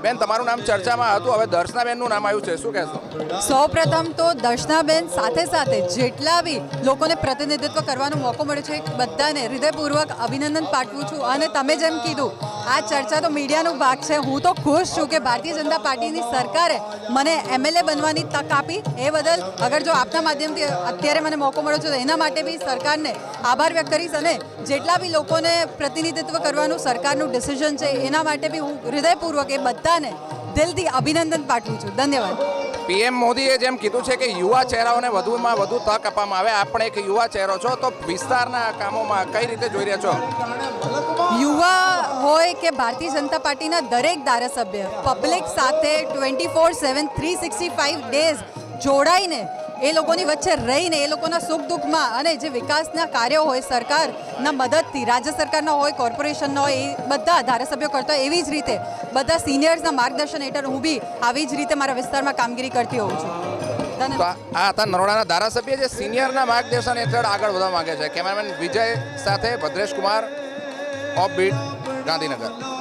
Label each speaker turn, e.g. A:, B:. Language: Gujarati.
A: બેન, તમારું નામ ચર્ચામાં હતું, હવે દર્શનાબેનનું નામ આવ્યું છે, શું કહેશો?
B: સૌપ્રથમ તો દર્શનાબેન સાથે સાથે જેટલા બી લોકોને પ્રતિનિધિત્વ કરવાનો મોકો મળ્યો છે બધાને હૃદયપૂર્વક અભિનંદન પાઠવું છું. અને તમે જેમ કીધું, આ ચર્ચા તો મીડિયાનો ભાગ છે. હું તો ખુશ છું કે ભારતીય જનતા પાર્ટીની સરકારે મને MLA બનવાની તક આપી. એ બદલ અગર જો આપના માધ્યમથી અત્યારે મને મોકો મળ્યો છે તો એના માટે બી સરકારને આભાર વ્યક્ત કરીશ. અને જેટલા બી લોકોને પ્રતિનિધિત્વ કરવાનું સરકારનું ડિસિઝન છે એના માટે બી હું હૃદયપૂર્વક એ બધાને દિલથી અભિનંદન પાઠવું છું. ધન્યવાદ.
A: PM મોદીએ જેમ કીધું છે કે યુવા ચહેરાઓને વધુમાં વધુ તક આપવામાં આવે. આપણે એક યુવા ચહેરો છો, તો વિસ્તારના કામોમાં કઈ રીતે જોઈ રહ્યા છો?
B: યુવા હોય કે ભારતીય જનતા પાર્ટીના દરેક ધારાસભ્ય પબ્લિક સાથે 24/7 365 ડેઝ જોડાઈને એ લોકોની વચ્ચે રહીને એ લોકોના સુખ દુઃખમાં અને જે વિકાસના કાર્યો હોય સરકારના મદદથી, રાજ્ય સરકારના હોય, કોર્પોરેશનના હોય, એ બધા ધારાસભ્યો કરતા એવી જ રીતે બધા સિનિયર્સના માર્ગદર્શન હેઠળ હું બી આવી જ રીતે મારા વિસ્તારમાં કામગીરી કરતી હોઉં છું.
A: તો આ હતા નરોડાના ધારાસભ્ય જે સિનિયરના માર્ગદર્શન હેઠળ આગળ વધવા માંગે છે. કેમેરામેન વિજય સાથે ભદ્રેશ કુમાર, ઓફ બીટ, ગાંધીનગર.